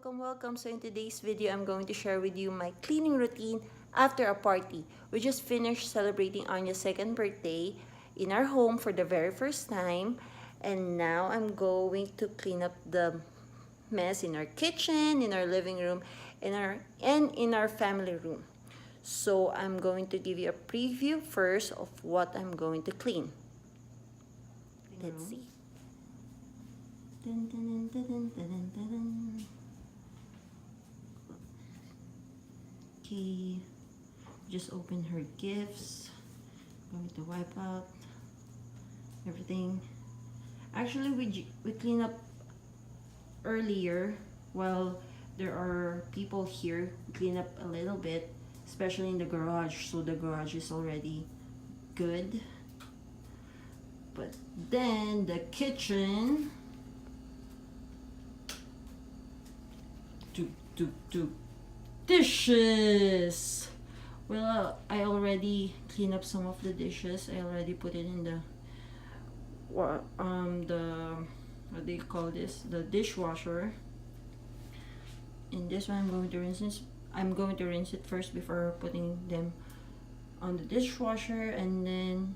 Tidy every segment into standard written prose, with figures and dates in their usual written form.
welcome. So in today's video, I'm going to share with you my cleaning routine after a party. We just finished celebrating Aunia's second birthday in our home for the very first time. And now I'm going to clean up the mess in our kitchen, in our living room, and in our family room. So I'm going to give you a preview first of what I'm going to clean. Let's see. Dun, dun, dun, dun, dun, dun, dun. Okay, just open her gifts. Going to wipe out everything. Actually, we clean up earlier while there are people here. We clean up a little bit, especially in the garage, so the garage is already good. But then the kitchen, dishes. Well, I already cleaned up some of the dishes. I already put it in the what do you call this? The dishwasher. And this one I'm going to rinse it. I'm going to rinse it first before putting them on the dishwasher and then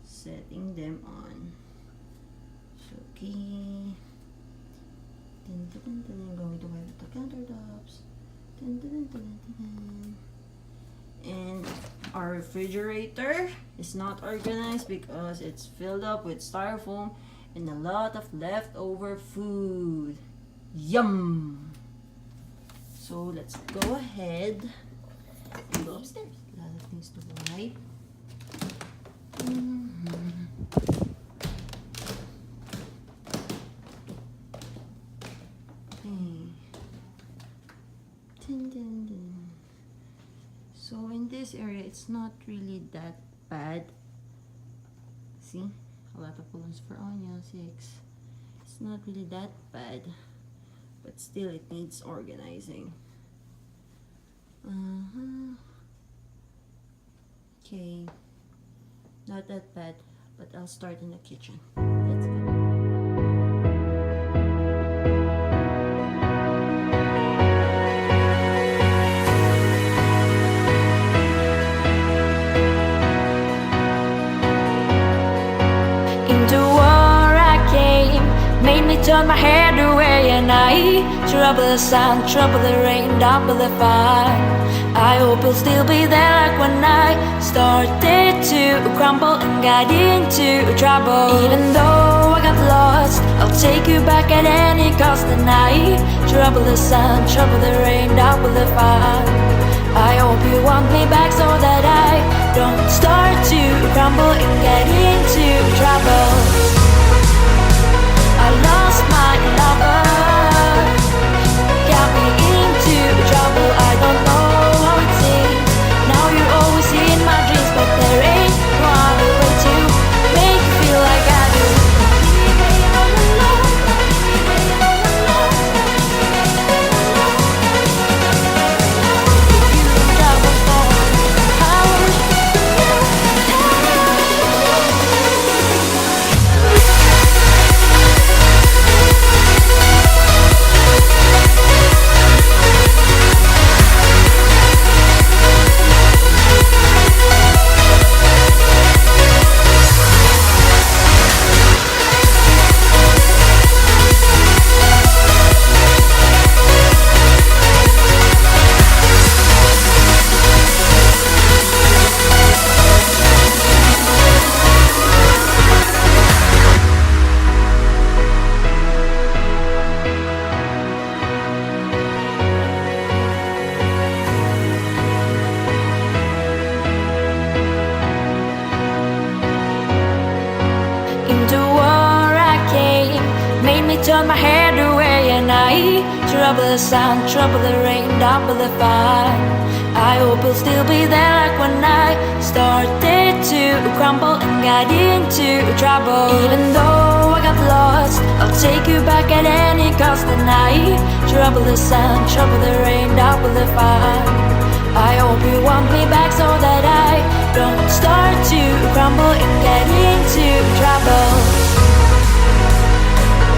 setting them on. So, okay. I'm going to wipe the countertops. And our refrigerator is not organized because it's filled up with styrofoam and a lot of leftover food. Yum! So let's go ahead and go upstairs. A lot of things to wipe. So in this area, it's not really that bad. See, a lot of balloons for Aunia, 6. It's not really that bad, but still it needs organizing. Okay, not that bad, but I'll start in the kitchen. Let's go. Turn my head away and I trouble the sun, trouble the rain, double the fire. I hope you'll still be there like when I started to crumble and got into trouble. Even though I got lost, I'll take you back at any cost. And I trouble the sun, trouble the rain, double the fire. I hope you want me back so that I don't start to crumble and get into trouble. I lost my lover, got me into trouble. I don't know how it seems. Now you're always in my dreams, but there ain't no other way to make you feel like I do. Leaving all alone, leaving all alone, you double for power. Turn my head away and I trouble the sun, trouble the rain, double the fire. I hope you'll still be there like when I started to crumble and got into trouble. Even though I got lost, I'll take you back at any cost. And I trouble the sun, trouble the rain, double the fire. I hope you want me back so that I don't start to crumble and get into trouble.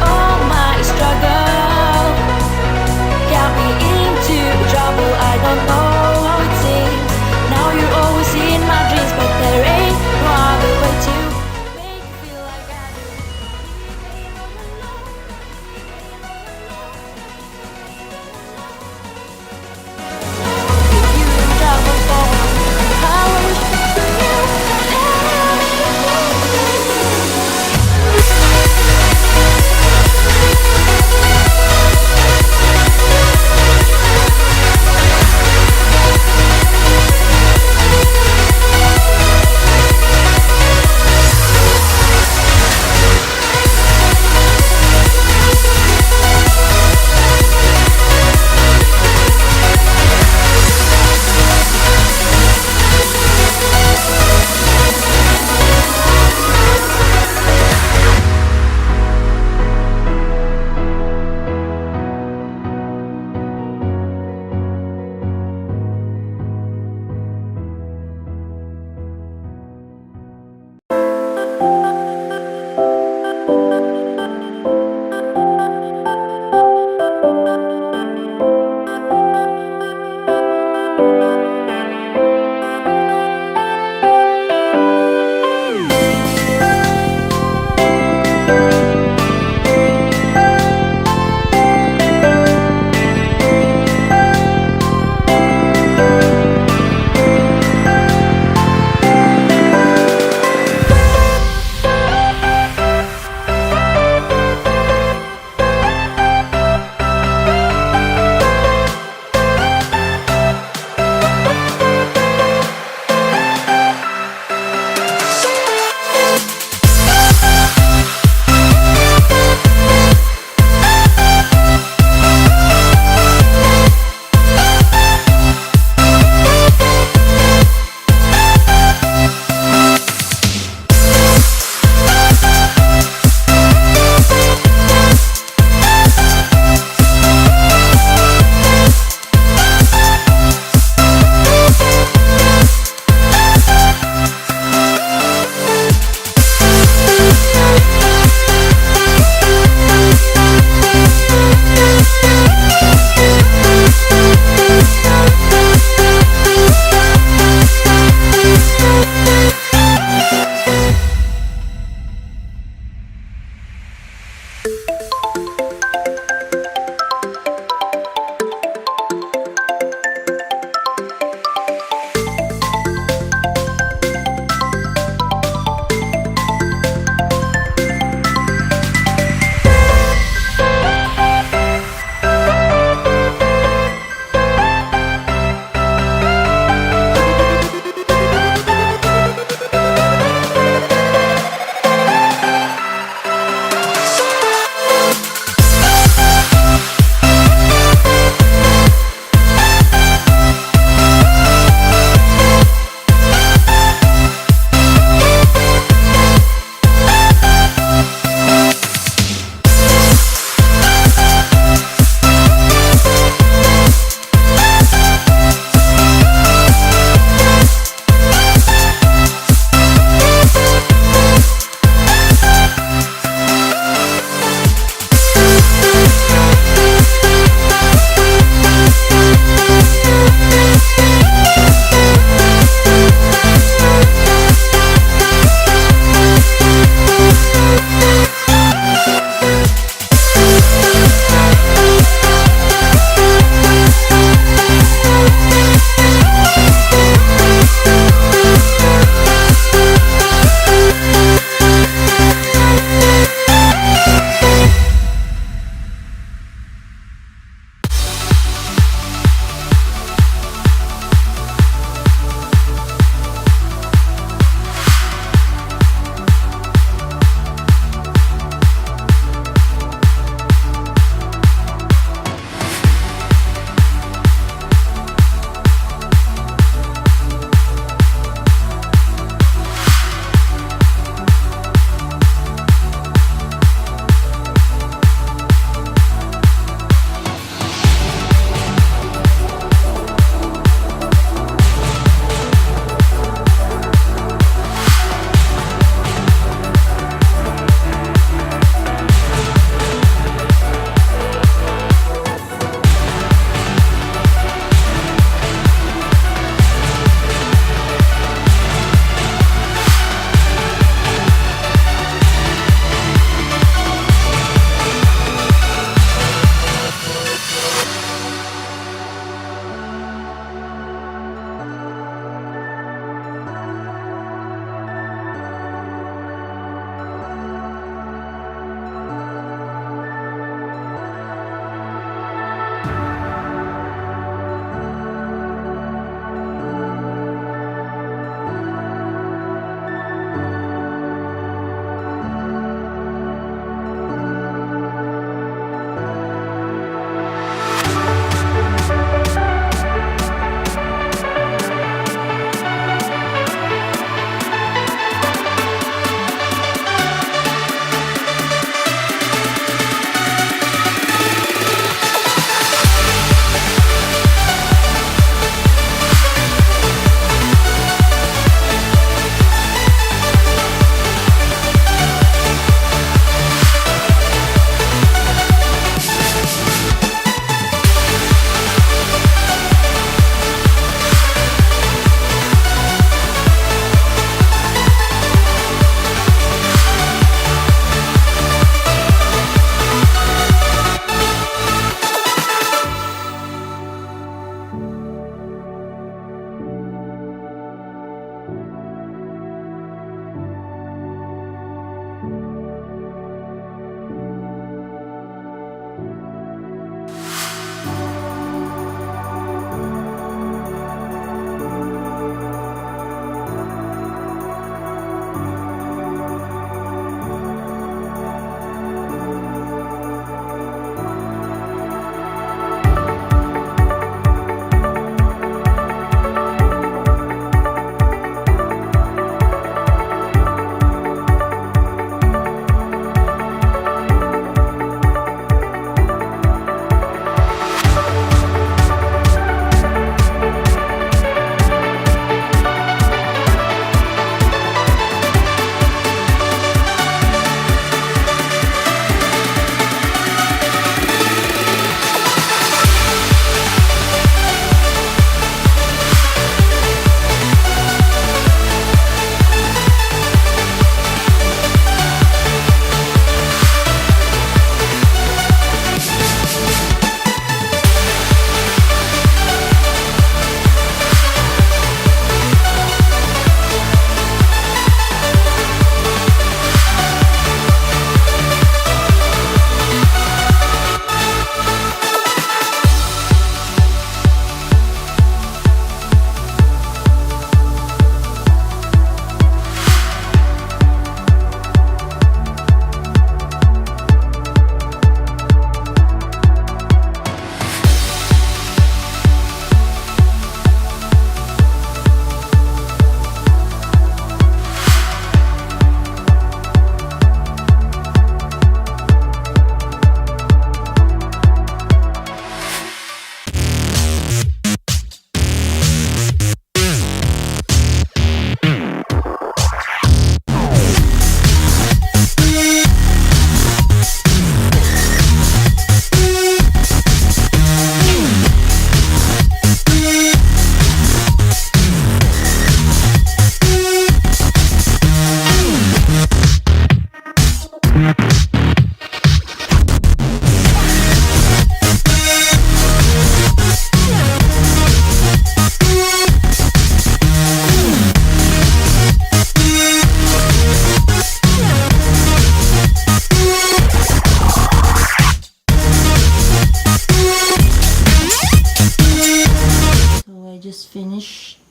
Oh my struggle.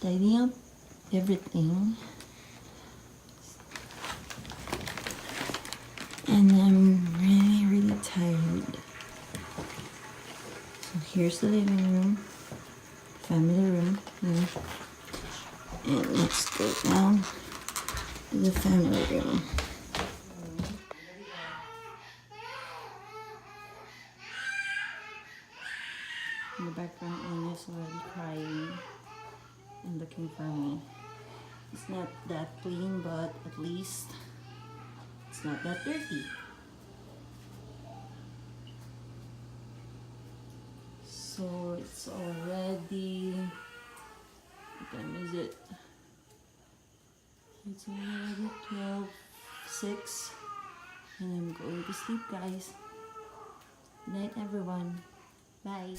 tidying up everything. And I'm really tired. So here's the living room, family room, and let's go down to the family room. In the background, Aunia's already crying and looking for me. It's not that clean, but at least it's not that dirty. So it's already, what time is it? It's already 12:06 and I'm going to sleep, guys. Good night, everyone. Bye.